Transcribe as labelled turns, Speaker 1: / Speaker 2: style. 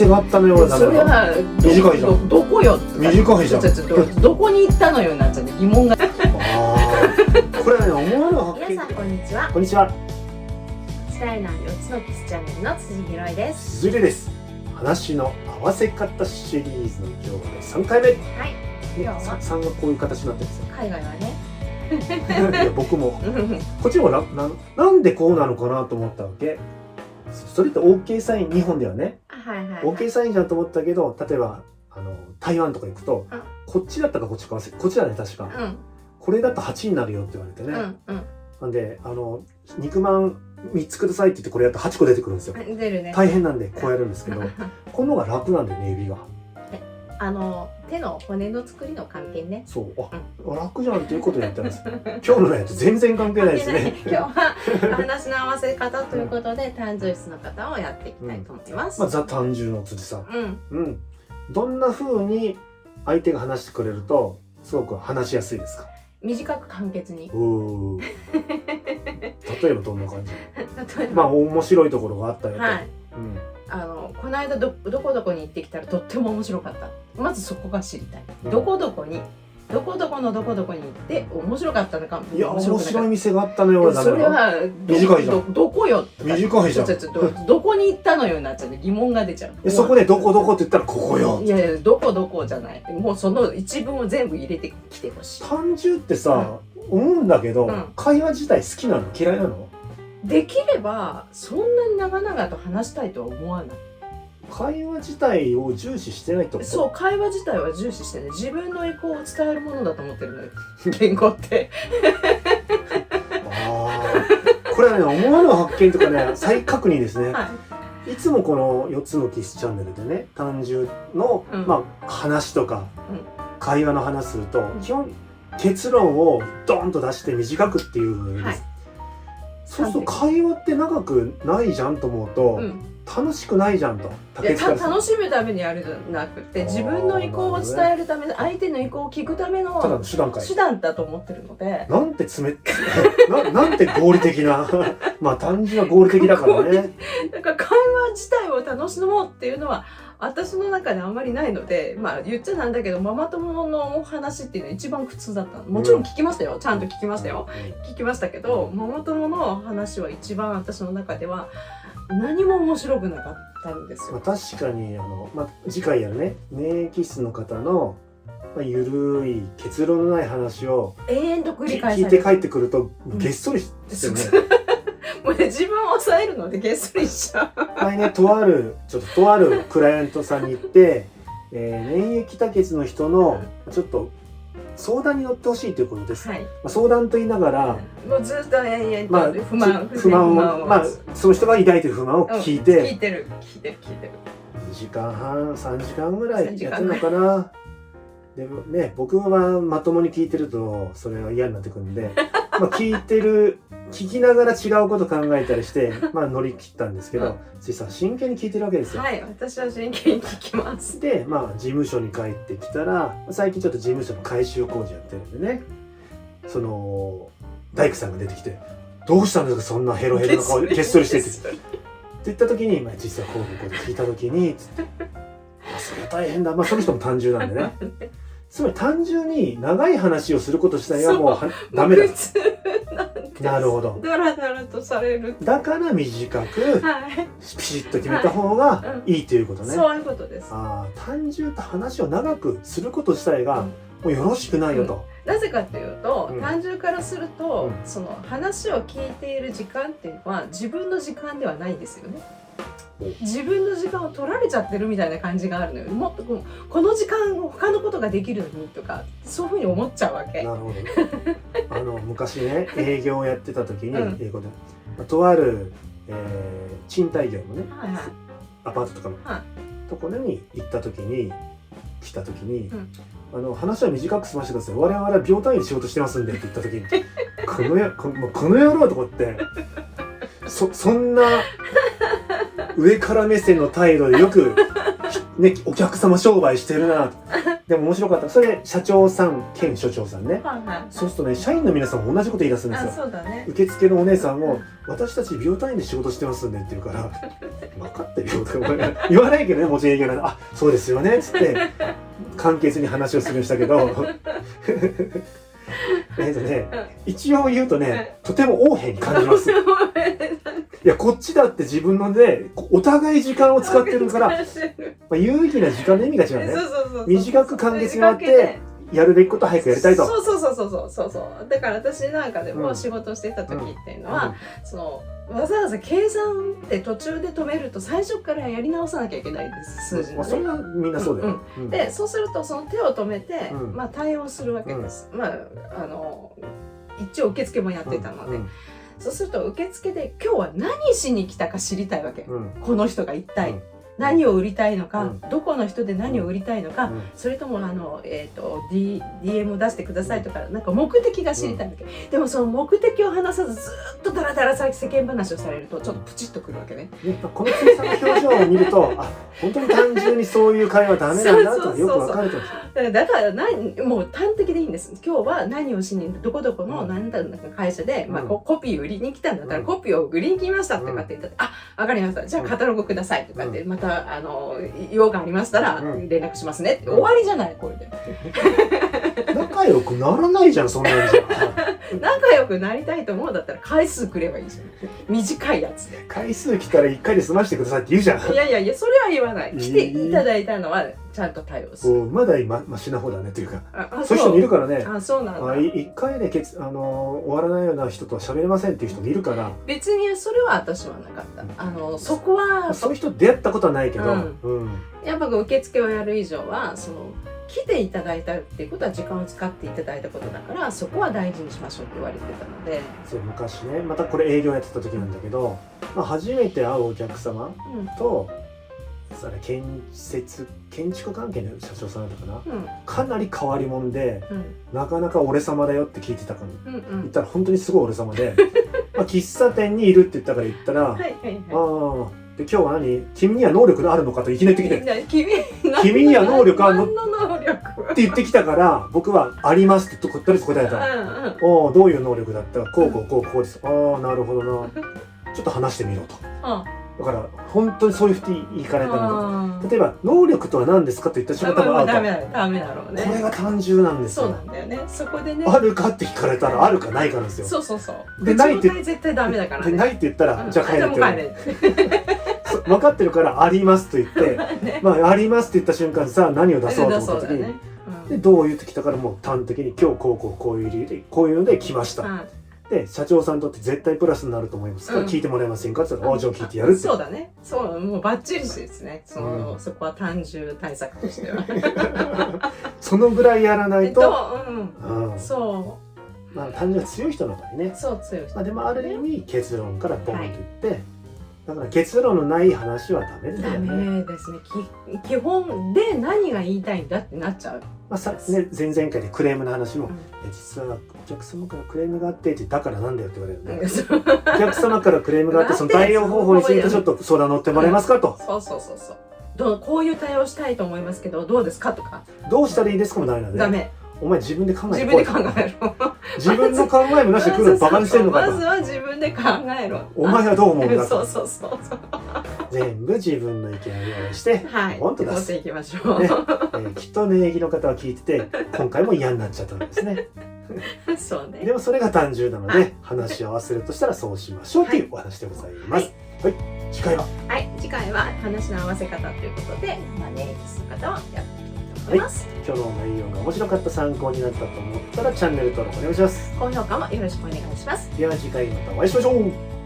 Speaker 1: 手があったのよ。
Speaker 2: それは
Speaker 1: 短いじゃん。
Speaker 2: どこよ。
Speaker 1: 短いじゃん。
Speaker 2: どこに行ったのよなっちゃって疑問が。
Speaker 1: ああ、これはね、思わぬ発見。
Speaker 3: 皆さんこんにちは。
Speaker 1: こんにちは。
Speaker 3: 伝えない4つのキスチャンネルの辻ひろえです。
Speaker 1: 鈴木です。話の合わせ方シリーズの今日はね、3回目。
Speaker 3: はい。今日は
Speaker 1: 3がこういう形になってるんですよ。
Speaker 3: 海外はね。
Speaker 1: いや僕もこっちもなんでこうなのかなと思ったわけ。それって OK サイン、日本ではね、
Speaker 3: はいはい。
Speaker 1: OK サインじゃんと思ったけど、例えば台湾とか行くと、こっちだったかこっちか忘れ、こっちだね確か、これだと8になるよって言われてね、なんで肉まん3つくださいって言ってこれやったら8個出てくるんですよ。
Speaker 3: 出るね。
Speaker 1: 大変なんでこうやるんですけど、この方が楽なんだよね、指が。
Speaker 3: 手の骨の作りの関係ね。
Speaker 1: そう、楽じゃんっていうことでやってます。今日のねと全然関係ないですね。
Speaker 3: 今日は話の合わせ方ということで単純質の方をやっていきたいと思います。
Speaker 1: ザ単純の辻さん、どんな風に相手が話してくれるとすごく話しやすいですか？
Speaker 3: 短く簡潔に。
Speaker 1: 例えばどんな感じ？
Speaker 3: 例えば
Speaker 1: 面白いところがあったよと。
Speaker 3: はい。この間どこどこに行ってきたらとっても面白かった。まずそこが知りたい。どこどこのどこどこに行って面白かったのか。
Speaker 1: いや、面白い店があったのよ。
Speaker 3: それは
Speaker 1: 短いじゃん。
Speaker 3: どこよ。
Speaker 1: 短いじゃん。
Speaker 3: どこに行ったのよなっちゃって疑問が出ちゃう。
Speaker 1: そこでどこどこって言ったらここよ。
Speaker 3: いやいや、どこどこじゃない。もうその一文を全部入れてきてほしい。
Speaker 1: 単純ってさ、思うんだけど、会話自体好きなの？嫌いなの？
Speaker 3: できればそんなに長々と話したいとは思わない。
Speaker 1: 会話自体を重視してないと。
Speaker 3: そう、会話自体は重視してね、自分の意向を伝えるものだと思ってるのよ、言語って。
Speaker 1: これはね、思わぬ発見とかね、再確認ですね。いつもこの4つのキスチャンネルでね、単純の、話とか、会話の話すると、基本結論をドーンと出して短くっていう風です。そうすると会話って長くないじゃんと思うと、楽しくないじゃんと。
Speaker 3: 楽しむためにやるじゃなくて、自分の意向を伝えるため、相手の意向を聞くための手段だと思ってるので。
Speaker 1: なんてなんて合理的な単純は合理的だからね。
Speaker 3: だから会話自体を楽しもうっていうのは私の中であんまりないので、言っちゃなんだけど、ママ友のお話っていうのは一番苦痛だったの。もちろん聞きましたよ、ちゃんと聞きましたよ、聞きましたけど、ママ友の話は一番私の中では何も面白くなかったんですよ。
Speaker 1: 確かに次回やるね、免疫質の方のゆるい結論のない話を
Speaker 3: 延々と繰り返
Speaker 1: 聞いて帰ってくるとげっそりしてるね。
Speaker 3: もうね、自分を抑えるのでげっそりしちゃう。
Speaker 1: 前ね、とあるクライアントさんに行って、免疫多血の人のちょっと相談に乗ってほしいということです。相談と言いながら、
Speaker 3: もうずっと延々と不満
Speaker 1: を、その人が抱いてる不満を聞いて、
Speaker 3: 聞いてる。
Speaker 1: 2時間半、3時間ぐらいやってるのかな。でもね、僕はまともに聞いてるとそれは嫌になってくるんで、聞きながら違うこと考えたりして乗り切ったんですけど、ついさ真剣に聞いてるわけですよ。
Speaker 3: はい、私は真剣に聞きます。
Speaker 1: で事務所に帰ってきたら、最近ちょっと事務所の改修工事やってるんでね、その大工さんが出てきて「どうしたんですか、そんなヘロヘロな顔げっそりして」って言った時に「実はこうで聞いた時に」つって「それは大変だ」その人も単純なんでね。つまり単純に長い話をすること自体はもうダメだ。なるほど。
Speaker 3: ダラダラとされる。
Speaker 1: だから短くピシッと決めた方がいいということね。
Speaker 3: そういうことです。
Speaker 1: 単純と話を長くすること自体がもうよろしくないよと。
Speaker 3: なぜかというと、単純からすると、その話を聞いている時間っていうのは自分の時間ではないんですよね。自分の時間を取られちゃってるみたいな感じがあるのよ。もっとこの時間他のことができるのにとか、そういうふうに思っちゃうわけ。なるほ
Speaker 1: ど。昔ね、営業をやってた時に英語でとある賃貸業のね、アパートとかのところに行った時に話は短く済ましてください、我々は秒単位で仕事してますんでって言った時にこの野郎とかってそんな上から目線の態度でよくね、お客様商売してるな。でも面白かった。それ社長さん兼所長さんね。
Speaker 3: はいはい。
Speaker 1: そうするとね、社員の皆さんも同じこと言い出すんです
Speaker 3: あ、
Speaker 1: よ。
Speaker 3: そうだね。
Speaker 1: 受付のお姉さんも「私たち美容単位で仕事してますんで」って言うから「分かってるよ」とか言わないけどね、もちろん営業なんで「あ、そうですよね」っつって簡潔に話をするんしたけど一応言うとね、とても横柄に感じます。いや、こっちだって自分のでお互い時間を使ってるから有意義な時間の意味が違うね。短く簡潔にやってやるべきことを早くやりたいと。
Speaker 3: そうだから私なんかでも仕事してた時っていうのは、そのわざわざ計算って途中で止めると最初からやり直さなきゃいけないです数字のね。
Speaker 1: それはみんなそうだよ。
Speaker 3: でそうするとその手を止めて、まあ対応するわけです。まあ一応受付もやってたので、そうすると受付で今日は何しに来たか知りたいわけ。この人が一体何を売りたいのか、どこの人で何を売りたいのか、それともDM を出してくださいとか、なんか目的が知りたいわけ。でもその目的を話さずずっとダラダラ世間話をされるとちょっとプチッとくるわけね。
Speaker 1: このついさんの表情を見ると、あ、本当に単純にそういう会話ダメなんだとよくわかると思うんです。
Speaker 3: だからもう端的でいいんです。今日は何をしにどこどこの何だろう会社で、まあコピー売りに来たんだったら、コピーを売りに来ましたとかって言ったら、あ、わかりました。じゃあカタログくださいとかって、また用がありましたら連絡しますねって終わりじゃない、これで。
Speaker 1: 仲良くならないじゃん、そんなんじゃ。
Speaker 3: 仲良くなりたいと思うんだったら回数くればいいじゃん。短いやつで。
Speaker 1: 回数来たら1回で済ましてくださいって言うじゃん。
Speaker 3: いやそれは言わない。来ていただいたのはちゃんと対応する。
Speaker 1: まだマシな方だねというか、そういう人もいるからね。
Speaker 3: あ、そうなんだ。
Speaker 1: 1回で終わらないような人とは喋れませんっていう人もいるから。
Speaker 3: 別にそれは私はなかった。そこは
Speaker 1: そういう人出会ったことはないけど、
Speaker 3: やっぱ受付をやる以上は来ていただいたっていうことは時間を使っていただいたことだから、そこは大事にしましょうって言われてたので。
Speaker 1: そう昔ね、またこれ営業やってた時なんだけど、初めて会うお客様と、建築関係の社長さんだったかな、かなり変わり者で、なかなか俺様だよって聞いてたから、言ったら本当にすごい俺様で喫茶店にいるって言ったから言ったら「ああで今日は君には能力があるのか?」といきなり言ってきて「君には能力あるの?」って言ってきたから、僕は「あります」ってとりあえず答えたら「おお、どういう能力だったらこうです。ああ、なるほどな、ちょっと話してみろ」と。だから本当にそういうふうに言いかれたので、例えば「能力とは何ですか?」と言った瞬間多分
Speaker 3: ダメだろうね。
Speaker 1: これが単純なんですよ。
Speaker 3: そうなんだよね。そこでね、
Speaker 1: あるかって聞かれたらあるかないかなんですよ。
Speaker 3: そう
Speaker 1: でないって
Speaker 3: 絶対ダメだからね。
Speaker 1: ないって言ったらじゃあ帰れって分かってるから「あります」と言って「あります」って言った瞬間さあ何を出そうと思った時にでどう言ってきたから、もう端的に「今日こういう理由でこういうので来ました」で社長さんにとって絶対プラスになると思いますから聞いてもらえませんかって言ったら「じゃあ聞いてやる」って。
Speaker 3: そうだね。もうバッチリですね。そこは単純対策としては
Speaker 1: そのぐらいやらないと、単純に強い人の場合ね。
Speaker 3: そう強い人。
Speaker 1: でもある意味結論からポンと言って、だから結論のない話はダメだよね。
Speaker 3: ダメですね。基本で何が言いたいんだってなっちゃう。
Speaker 1: 前々回でクレームの話も、実はお客様からクレームがあってだからなんだよって言われるね。お客様からクレームがあってその対応方法についてちょっと相談乗ってもらえますかと。
Speaker 3: こういう対応したいと思いますけどどうですかとか。
Speaker 1: どうしたらいいですかもダメなんで。
Speaker 3: ダメ。
Speaker 1: お前自分で考えろ。
Speaker 3: 自
Speaker 1: 分の考えもなしで来るのバカにしてんのかと。
Speaker 3: まずは自分で考えろ。
Speaker 1: お前はどう思うんだと。
Speaker 3: そう。
Speaker 1: 全部自分の意見を用意して、ポンと出す。
Speaker 3: いきましょう。
Speaker 1: きっと名義の方は聞いてて、今回も嫌になっちゃったんですね。
Speaker 3: そうね。
Speaker 1: でもそれが単純なので、話し合わせるとしたらそうしましょうというお話でございます。はい。次回は
Speaker 3: 次回は話の合わせ方ということで、ネイリストの方をやっていきたいと思います。
Speaker 1: 今日の内容が面白かった、参考になったと思ったらチャンネル登録お願いします。
Speaker 3: 高評価もよろしくお願いします。
Speaker 1: では次回またお会いしましょう。